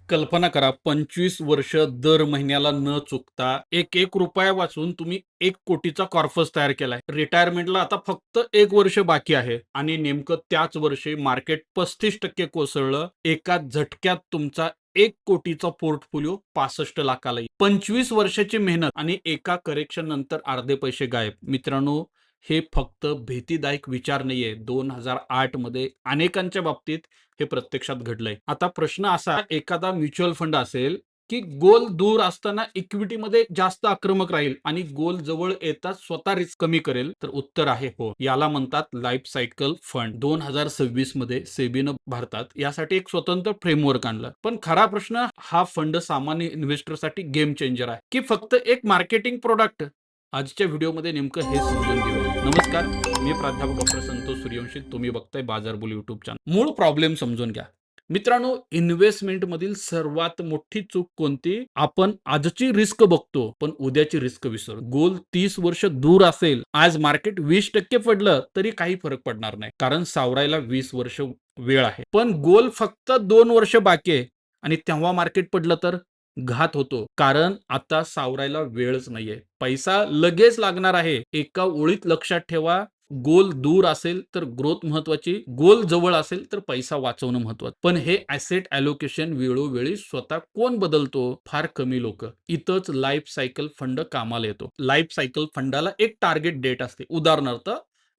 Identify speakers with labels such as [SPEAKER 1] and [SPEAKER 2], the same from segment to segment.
[SPEAKER 1] कल्पना करा 25 वर्ष दर महिन्याला न चुकता एक रुपया वाचून तुम्ही 1 कोटीचा कॉर्पस तयार केलाय. रिटायरमेंटला आता फक्त 1 वर्ष बाकी आहे आणि नेमकं त्याच वर्षी मार्केट 35% कोसळलं. एका झटक्यात तुमचा 1 कोटीचा पोर्टफोलिओ 65 लाखाला येईल. 25 वर्षाची मेहनत आणि एका करेक्शन नंतर अर्धे पैसे गायब. मित्रांनो, हे फक्त भीतीदायक विचार नाहीये. 2008 मध्ये अनेकांच्या बाबतीत हे प्रत्यक्षात घडलंय. आता प्रश्न असा, एखादा म्युच्युअल फंड असेल की गोल दूर असताना इक्विटीमध्ये जास्त आक्रमक राहील आणि गोल जवळ येताच स्वतः रिस्क कमी करेल, तर उत्तर आहे हो. याला म्हणतात लाईफ सायकल फंड. 2026 मध्ये सेबीनं भारतात यासाठी एक स्वतंत्र फ्रेमवर्क आणलं. पण खरा प्रश्न, हा फंड सामान्य इन्व्हेस्टरसाठी गेम चेंजर आहे की फक्त एक मार्केटिंग प्रोडक्ट? आजच्या व्हिडिओमध्ये नेमकं हे समजून घेऊया. नमस्कार, मी प्राध्यापक डॉक्टर संतोष सूर्यवंशी. तुम्ही बघताय बाजारबुल युट्यूब चॅनल. मूळ प्रॉब्लेम समजून घ्या मित्रांनो. इन्व्हेस्टमेंट मधील सर्वात मोठी चूक कोणती? आपण आजची रिस्क बघतो पण उद्याची रिस्क विसरतो. गोल 30 वर्ष दूर असेल, आज मार्केट 20% पडलं तरी काही फरक पडणार नाही, कारण सावरायला 20 वर्ष वेळ आहे. पण गोल फक्त 2 वर्ष बाकी आहे आणि तेव्हा मार्केट पडलं तर घात होतो, कारण आता सावरायला वेळच नाहीये. पैसा लगेच लागणार आहे. एका ओळीत लक्षात ठेवा, गोल दूर असेल तर ग्रोथ महत्वाची, गोल जवळ असेल तर पैसा वाचवणं महत्वाचं. पण हे ॲसेट ॲलोकेशन वेळोवेळी स्वतः कोण बदलतो? फार कमी लोक. इथंच लाईफ सायकल फंड कामाला येतो. लाईफ सायकल फंडाला एक टार्गेट डेट असते. उदाहरणार्थ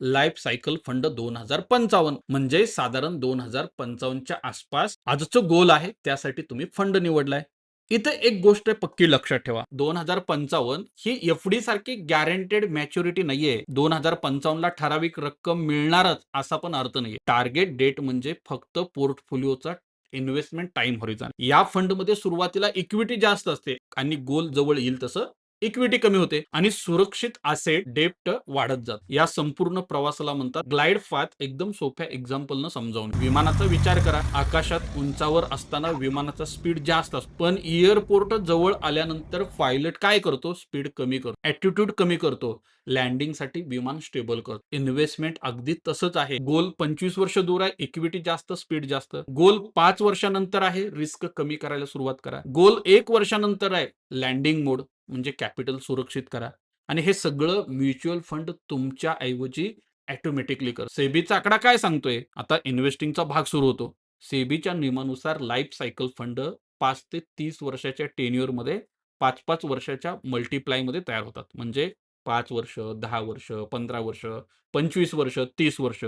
[SPEAKER 1] लाईफ सायकल फंड 2055 म्हणजे साधारण 2055च्या आसपास आजचं गोल आहे, त्यासाठी तुम्ही फंड निवडलाय. इथे एक गोष्ट पक्की लक्षात ठेवा, 2055 ही एफडी सारखी गॅरंटेड मॅच्युरिटी नाहीये. 2055 ला ठराविक रक्कम मिळणारच असा पण अर्थ नाहीये. टार्गेट डेट म्हणजे फक्त पोर्टफोलिओचा इन्व्हेस्टमेंट टाइम हॉरिझॉन. या फंड मध्ये सुरुवातीला इक्विटी जास्त असते आणि गोल जवळ येईल तसं इक्विटी कमी होते आणि सुरक्षित असेट डेप्ट वाढत जात. या संपूर्ण प्रवासाला म्हणतात ग्लाइड पाथ. एकदम सोप्या एक्झाम्पलनं समजावून, विमानाचा विचार करा. आकाशात उंचावर असताना विमानाचा स्पीड जास्त असतो, पण एअरपोर्ट जवळ आल्यानंतर पायलट काय करतो? स्पीड कमी करतो, ॲटिट्यूड कमी करतो, लँडिंग साठी विमान स्टेबल करतो. इन्व्हेस्टमेंट अगदी तसंच आहे. गोल 25 वर्ष दूर आहे, इक्विटी जास्त, स्पीड जास्त. गोल 5 वर्षानंतर आहे, रिस्क कमी करायला सुरुवात करा. गोल 1 वर्षानंतर आहे, लँडिंग मोड म्हणजे कॅपिटल सुरक्षित करा. आणि हे सगळं म्युच्युअल फंड तुमच्या ऐवजी ऑटोमॅटिकली कर. सेबीचा आकडा काय सांगतोय? आता इन्व्हेस्टिंगचा भाग सुरू होतो. सेबीच्या नियमानुसार लाईफ सायकल फंड 5 ते 30 वर्षाच्या टेन्युअर मध्ये 5-5 वर्षाच्या मल्टिप्लाय मध्ये तयार होतात. म्हणजे 5 वर्ष, 10 वर्ष, 15 वर्ष, 25 वर्ष, 30 वर्ष.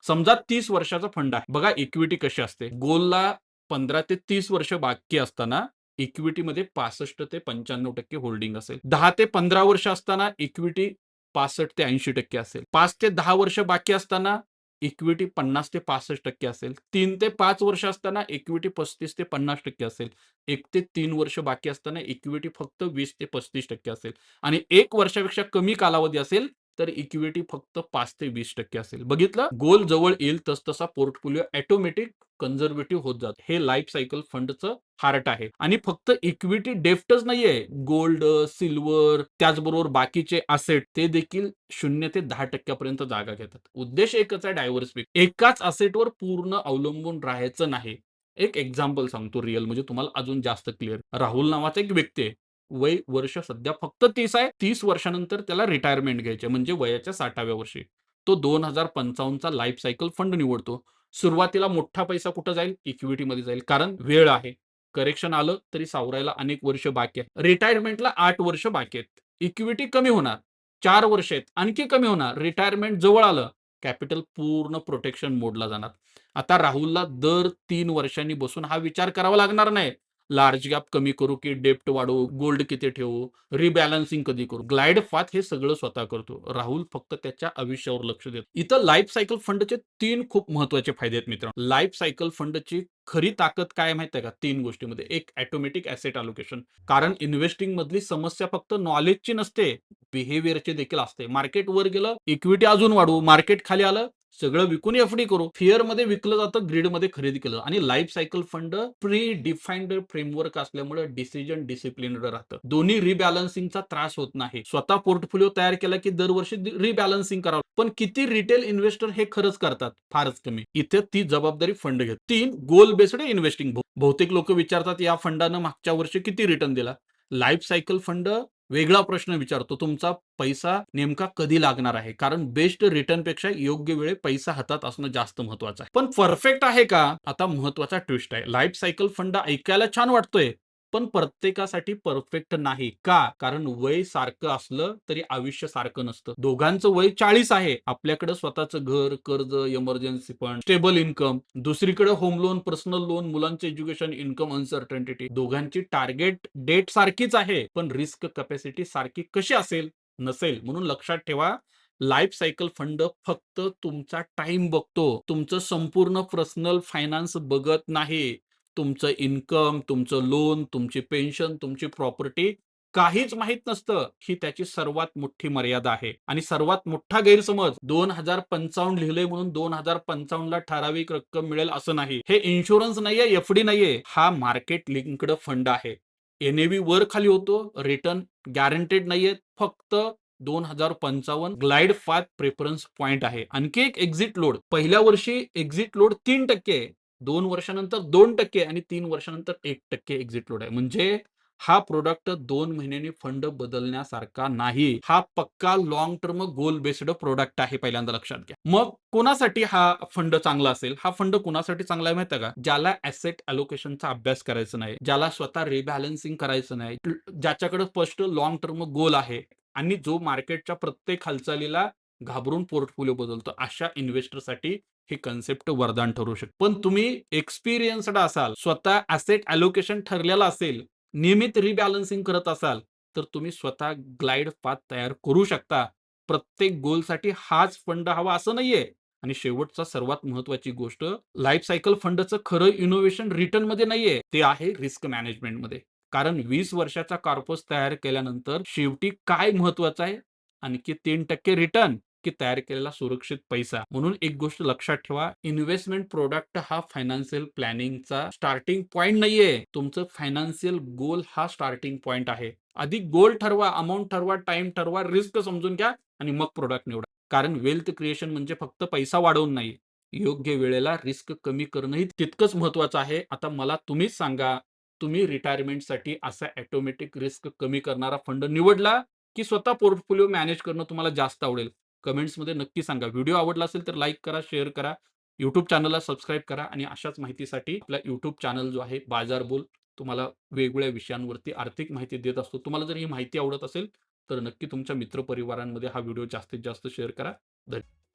[SPEAKER 1] समजा 30 वर्षाचा फंड आहे. बघा इक्विटी कशी असते. गोलला 15 ते 30 वर्ष बाकी असताना इक्विटीमध्ये 65 ते 95% होल्डिंग असेल. 10 ते 15 वर्ष असताना इक्विटी 65 ते 80% असेल. 5 ते 10 वर्ष बाकी असताना इक्विटी 50 ते 65% असेल. 3 ते 5 वर्ष असताना इक्विटी 35 ते 50% असेल. 1 ते 3 वर्ष बाकी असताना इक्विटी फक्त 20 ते 35% असेल आणि 1 वर्षापेक्षा कमी कालावधी असेल तर इक्विटी फक्त 5 ते 20% असेल. बघितलं? गोल जवळ येईल तसतसा पोर्टफोलिओ ऑटोमॅटिक कन्झर्वेटिव्ह होत जातो. हे लाईफ सायकल फंडचं हार्ट आहे. आणि फक्त इक्विटी डेप्टच नाहीये, गोल्ड, सिल्वर, त्याचबरोबर बाकीचे असेट ते देखील 0 ते 10% पर्यंत जागा घेतात. उद्देश एकच आहे, डायव्हर्सिफिकेशन. एकाच असेटवर पूर्ण अवलंबून राहायचं नाही. एक एक्झाम्पल सांगतो रिअल, म्हणजे तुम्हाला अजून जास्त क्लिअर. राहुल नावाचा एक व्यक्ती आहे. वय वर्ष सध्या फक्त 30 आहे. 30 वर्षानंतर त्याला रिटायरमेंट घ्यायची म्हणजे वयाच्या 60व्या वर्षी. तो 2055चा लाईफ सायकल फंड निवडतो. सुरुवातीला मोठा पैसा कुठं जाईल? इक्विटीमध्ये जाईल, कारण वेळ आहे. करेक्शन आलं तरी सावरायला अनेक वर्ष बाकी आहे. रिटायरमेंटला 8 वर्ष बाकी आहेत. इक्विटी कमी होणार. 4 वर्ष आहेत, आणखी कमी होणार. रिटायरमेंट जवळ आलं, कॅपिटल पूर्ण प्रोटेक्शन मोडला जाणार. आता राहुलला दर 3 वर्षांनी बसून हा विचार करावा लागणार नाही. लार्ज गॅप कमी करू की डेप्ट वाढवू, गोल्ड किती ठेवू, रिबॅलन्सिंग कधी करू. ग्लाइड पाथ हे सगळं स्वतः करतो. राहुल फक्त त्याच्या आयुष्यावर लक्ष देतो. इथं लाईफ सायकल फंडचे 3 खूप महत्वाचे फायदे आहेत मित्रांनो. लाईफ सायकल फंडची खरी ताकद काय माहिती आहे का? 3 गोष्टींमध्ये. एक, ऑटोमॅटिक ॲसेट अलोकेशन. कारण इन्व्हेस्टिंग मधली समस्या फक्त नॉलेजची नसते, बिहेवियरची देखील असते. मार्केट वर गेलं, इक्विटी अजून वाढवू, मार्केट खाली आलं, सगळं विकून एफडी करू. फिअर मध्ये विकलं जातं, ग्रीड मध्ये खरेदी केलं. आणि life cycle fund pre defined framework असल्यामुळे डिसिजन डिसिप्लिनड राहतं. दोन्ही रिबॅलन्सिंगचा त्रास होत नाही. स्वतः पोर्टफोलिओ तयार केला की दरवर्षी रिबॅलन्सिंग करावं. पण किती रिटेल इन्व्हेस्टर हे खरंच करतात? फारच कमी. इथे ती जबाबदारी फंड घेत. 3, गोल बेस्ड इन्व्हेस्टिंग. बहुतेक लोक विचारतात या फंडानं मागच्या वर्षी किती रिटर्न दिला. लाईफ सायकल फंड वेगळा प्रश्न विचारतो, तुमचा पैसा नेमका कधी लागणार आहे. कारण बेस्ट रिटर्न पेक्षा योग्य वेळी पैसा हातात असणं जास्त महत्वाचं आहे. पण परफेक्ट आहे का? आता महत्वाचा ट्विस्ट आहे. लाईफ सायकल फंड ऐकायला छान वाटतोय, पण प्रत्येकासाठी परफेक्ट नाही. का? कारण वय सारखं असलं तरी आयुष्य सारखं नसतं. दोघांचं वय 40 आहे. आपल्याकडे स्वतःचं घर, कर्ज, इमर्जन्सी फंड, स्टेबल इन्कम. दुसरीकडे होम लोन, पर्सनल लोन, मुलांचे एज्युकेशन, इन्कम अनसर्टनिटी. दोघांची टार्गेट डेट सारखीच आहे, पण रिस्क कॅपॅसिटी सारखी कशी असेल? नसेल. म्हणून लक्षात ठेवा, लाईफ सायकल फंड फक्त तुमचा टाइम बघतो. तुमचं संपूर्ण पर्सनल फायनान्स बघत नाही. तुमचं इन्कम, तुमचं लोन, तुमची पेन्शन, तुमची प्रॉपर्टी काहीच माहित नसतं. ही त्याची सर्वात मोठी मर्यादा आहे. आणि सर्वात मोठा गैरसमज, 2055 लिहिलंय म्हणून 2055 ला ठराविक रक्कम मिळेल असं नाही. हे इन्शुरन्स नाहीये, एफडी नाहीये. हा मार्केट लिंक्ड फंड आहे. एनएव्ही वर खाली होतो, रिटर्न गॅरंटेड नाहीये. फक्त 2055 ग्लाइड पाथ प्रेफरन्स पॉइंट आहे. आणखी एक एक्झिट लोड. पहिल्या वर्षी एक्झिट लोड 3% आहे. 2 वर्षानंतर 2% आणि 3 वर्षानंतर 1% एक्झिट लोड आहे. म्हणजे हा प्रोडक्ट 2 महिन्यांनी फंड बदलण्यासारखा नाही. हा पक्का long term goal based product आहे, पहिल्यांदा लक्षात घ्या. मग कोणासाठी हा फंड चांगला असेल? हा फंड कोणासाठी चांगला आहे माहिती आहे का? ज्याला ॲसेट अलोकेशनचा अभ्यास करायचा नाही, ज्याला स्वतः रिबॅलन्सिंग करायचं नाही, ज्याच्याकडे स्पष्ट लॉंग टर्म गोल आहे आणि जो मार्केटच्या प्रत्येक हालचालीला घाबरून पोर्टफोलिओ बदलतो, अशा इन्व्हेस्टरसाठी हे कन्सेप्ट वरदान ठरू शकते. पण तुम्ही एक्सपिरियन्स्ड असाल, स्वतः ॲसेट अलोकेशन ठरलेला असेल, नियमित रिबॅलन्सिंग करत असाल, तर तुम्ही स्वतः ग्लाइड पाथ तयार करू शकता. प्रत्येक गोलसाठी हाच फंड हवा असं नाहीये. आणि शेवटचा सर्वात महत्वाची गोष्ट, लाईफ सायकल फंडचं खरं इनोव्हेशन रिटर्नमध्ये नाहीये, ते आहे रिस्क मॅनेजमेंटमध्ये. कारण 20 वर्षाचा कॉर्पस तयार केल्यानंतर शेवटी काय महत्वाचं आहे? आणखी 3% रिटर्न की तयार केलेला सुरक्षित पैसा. म्हणून एक गोष्ट लक्षात ठेवा, इन्व्हेस्टमेंट प्रोडक्ट हा फायनान्शियल प्लॅनिंगचा स्टार्टिंग पॉइंट नाहीये. तुमचं फायनान्शियल गोल हा स्टार्टिंग पॉइंट आहे. आधी गोल ठरवा, अमाउंट ठरवा, टाइम ठरवा, रिस्क समजून घ्या आणि मग प्रोडक्ट निवडा. कारण वेल्थ क्रिएशन म्हणजे फक्त पैसा वाढवून नाही, योग्य वेळेला रिस्क कमी करणंही तितकंच महत्वाचं आहे. आता मला तुम्हीच सांगा, तुम्ही रिटायरमेंटसाठी असा ऑटोमॅटिक रिस्क कमी करणारा फंड निवडला की स्वतः पोर्टफोलिओ मॅनेज करणं तुम्हाला जास्त आवडेल? कमेंट्समध्ये नक्की सांगा. व्हिडिओ आवडला असेल तर लाईक करा, शेअर करा. YouTube चॅनलला सबस्क्राईब करा आणि अशाच माहितीसाठी आपला YouTube चॅनल जो आहे बाजार बोल, तुम्हाला वेगवेगळ्या विषयांवरती आर्थिक माहिती देत असतो. तुम्हाला जर ही माहिती आवडत असेल तर नक्की तुमच्या मित्रपरिवारांमध्ये हा व्हिडिओ जास्तीत जास्त शेअर करा.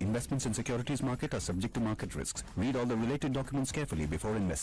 [SPEAKER 2] Investments in securities market are subject to market risks. Read all the related documents carefully before investing.